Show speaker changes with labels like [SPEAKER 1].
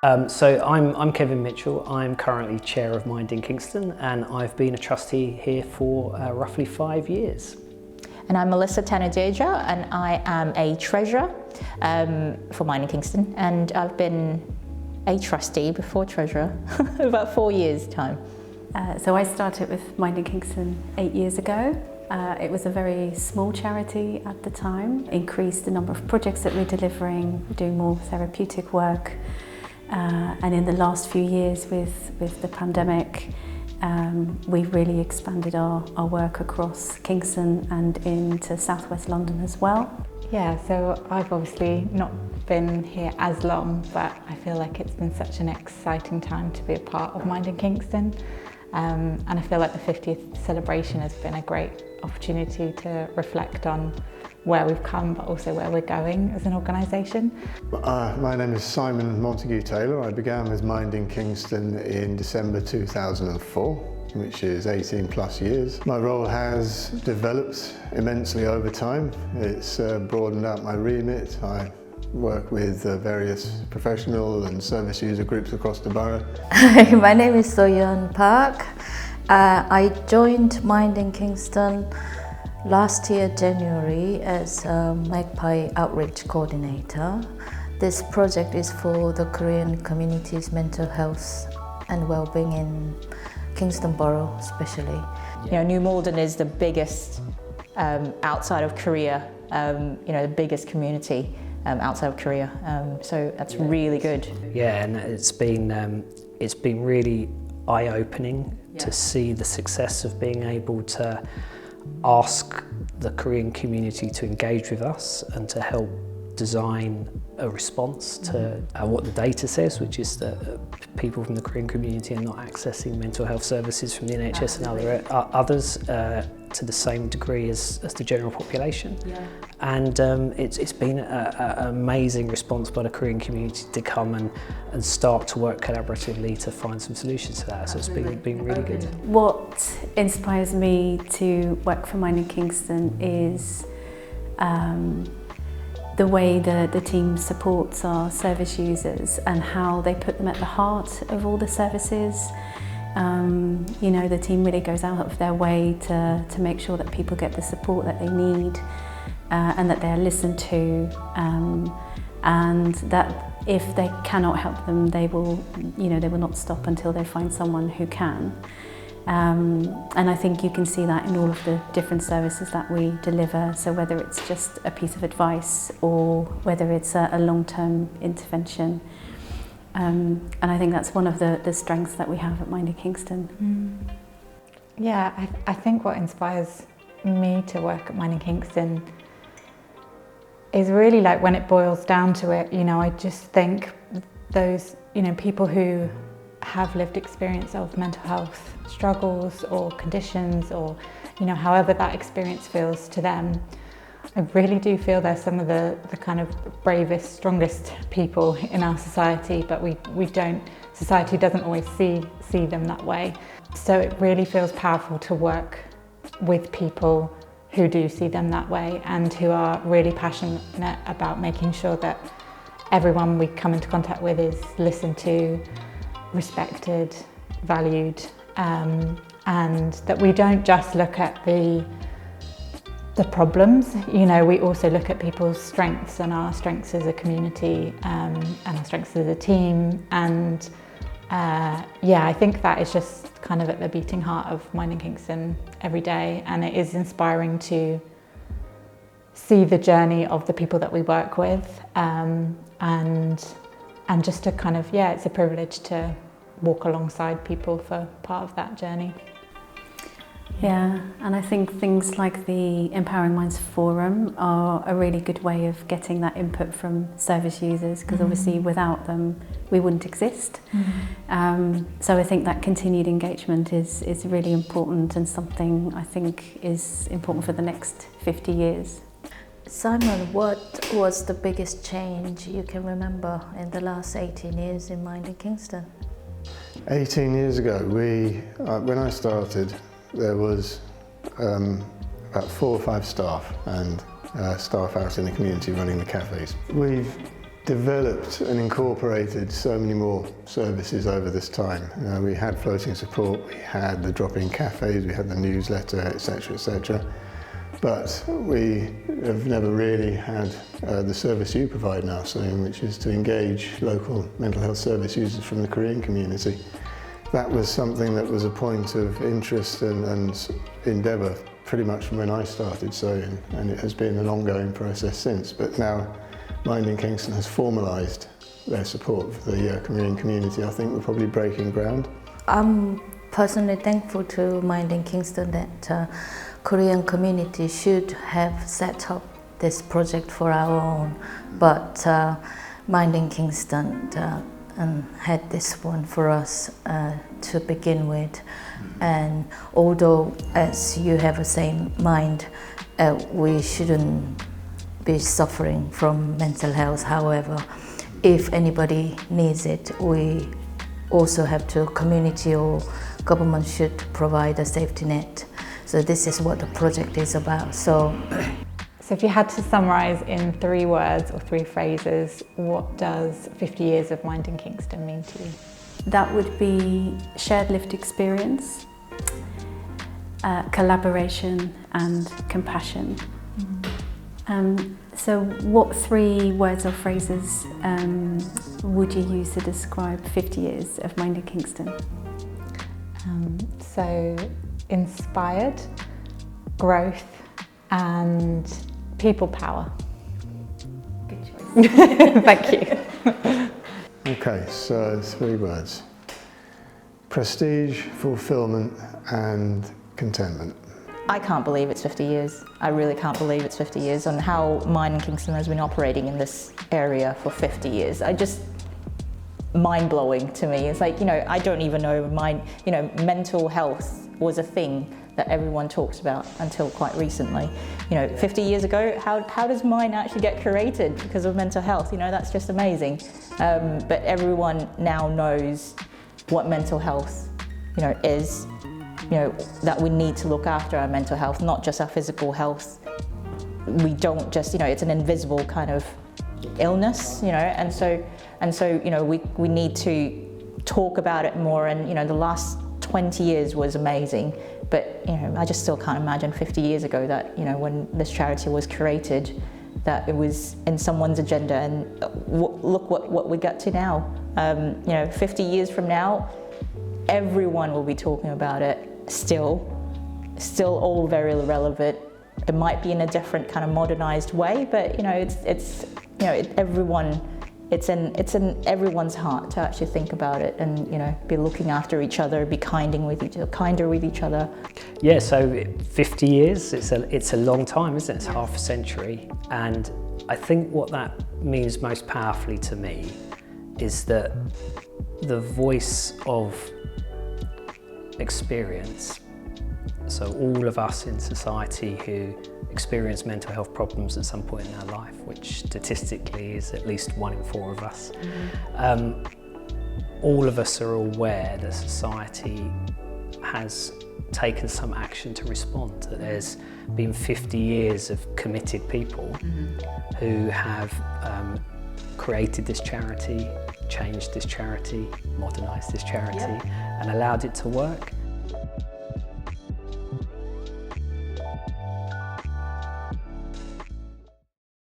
[SPEAKER 1] So I'm Kevin Mitchell. I'm currently chair of Mind Kingston, and I've been a trustee here for roughly 5 years.
[SPEAKER 2] And I'm Tanudirdja, and I am a treasurer for Mind Kingston, and I've been a trustee before treasurer about 4 years' time.
[SPEAKER 3] So I started with Mind Kingston 8 years ago. It was a very small charity at the time. Increased the number of projects that we're delivering, doing more therapeutic work. And in the last few years with the pandemic, we've really expanded our work across Kingston and into southwest London as well.
[SPEAKER 4] Yeah, so I've obviously not been here as long, but I feel like it's been such an exciting time to be a part of Mind Kingston. And I feel like the 50th celebration has been a great opportunity to reflect on where we've come, but also where we're going as an organisation.
[SPEAKER 5] My name is Simon Montague-Taylor. I began with Mind Kingston in December 2004, which is 18 plus years. My role has developed immensely over time. It's broadened out my remit. I work with various professional and service user groups across the borough.
[SPEAKER 6] Hi, my name is Soyeon Park. I joined Mind Kingston last year, January, as a Magpie Outreach Coordinator. This project is for the Korean community's mental health and well-being in Kingston Borough especially.
[SPEAKER 2] You know, New Malden is the biggest outside of Korea, the biggest community outside of Korea. So that's really good.
[SPEAKER 1] Yeah, and it's been really eye-opening to see the success of being able to ask the Korean community to engage with us and to help design a response to what the data says, which is that people from the Korean community are not accessing mental health services from the NHS and others to the same degree as the general population. Yeah. And it's been an amazing response by the Korean community to come and start to work collaboratively to find some solutions to that. So it's been really good.
[SPEAKER 3] What inspires me to work for Mind Kingston is the way the team supports our service users and how they put them at the heart of all the services. The team really goes out of their way to make sure that people get the support that they need and that they're listened to, and that if they cannot help them, they will not stop until they find someone who can. And I think you can see that in all of the different services that we deliver. So whether it's just a piece of advice or whether it's a long-term intervention. And I think that's one of the strengths that we have at Mind Kingston.
[SPEAKER 4] Yeah, I think what inspires me to work at Mind Kingston is really like when it boils down to it, I just think those, people who have lived experience of mental health struggles or conditions or, however that experience feels to them. I really do feel they're some of the kind of bravest, strongest people in our society, but society doesn't always see them that way. So it really feels powerful to work with people who do see them that way and who are really passionate about making sure that everyone we come into contact with is listened to, respected, valued, and that we don't just look at the problems, we also look at people's strengths and our strengths as a community and our strengths as a team. And I think that is just kind of at the beating heart of Mind Kingston every day, and it is inspiring to see the journey of the people that we work with, and just to kind of, it's a privilege to walk alongside people for part of that journey.
[SPEAKER 3] Yeah, and I think things like the Empowering Minds Forum are a really good way of getting that input from service users, because obviously without them we wouldn't exist. So I think that continued engagement is really important and something I think is important for the next 50 years.
[SPEAKER 6] Simon, what was the biggest change you can remember in the last 18 years in Mind Kingston?
[SPEAKER 5] 18 years ago, when I started, there was about 4 or 5 staff and staff out in the community running the cafes. We've developed and incorporated so many more services over this time. We had floating support, we had the drop-in cafes, we had the newsletter, etc., etc. But we have never really had the service you provide now, Soyeon, which is to engage local mental health service users from the Korean community. That was something that was a point of interest and endeavour pretty much from when I started Soyeon, and it has been an ongoing process since. But now Mind Kingston has formalised their support for the Korean community. I think we're probably breaking ground.
[SPEAKER 6] I'm personally thankful to Mind Kingston that Korean community should have set up this project for our own, but Mind Kingston had this one for us to begin with. And although, as you have the same mind, we shouldn't be suffering from mental health. However, if anybody needs it, we also have to, community or government should provide a safety net. So this is what the project is about. So
[SPEAKER 4] if you had to summarise in 3 words or 3 phrases, what does 50 years of Mind Kingston mean to you?
[SPEAKER 3] That would be shared lived experience, collaboration and compassion. So what 3 words or phrases would you use to describe 50 years of Mind Kingston?
[SPEAKER 4] So inspired, growth and people power.
[SPEAKER 3] Good choice.
[SPEAKER 4] Thank you.
[SPEAKER 5] Okay, so 3 words. Prestige, fulfilment and contentment.
[SPEAKER 2] I can't believe it's 50 years. I really can't believe it's 50 years and how Mind Kingston has been operating in this area for 50 years. Mind-blowing to me. It's like, I don't even know mental health was a thing that everyone talks about until quite recently. 50 years ago, how does Mind actually get created because of mental health? That's just amazing. But everyone now knows what mental health, is. That we need to look after our mental health, not just our physical health. We don't just, it's an invisible kind of illness, and so we need to talk about it more. And the last 20 years was amazing, but I just still can't imagine 50 years ago that when this charity was created, that it was in someone's agenda. And look what we got to now. 50 years from now, everyone will be talking about it. Still all very relevant. It might be in a different kind of modernized way, but it's in everyone's heart to actually think about it and be looking after each other, be kinder with each other.
[SPEAKER 1] Yeah, so 50 years, it's a long time, isn't it? It's half a century, and I think what that means most powerfully to me is that the voice of experience, so all of us in society who experience mental health problems at some point in our life, which statistically is at least 1 in 4 of us, all of us are aware that society has taken some action to respond, that there's been 50 years of committed people who have created this charity, changed this charity, modernised this charity and allowed it to work.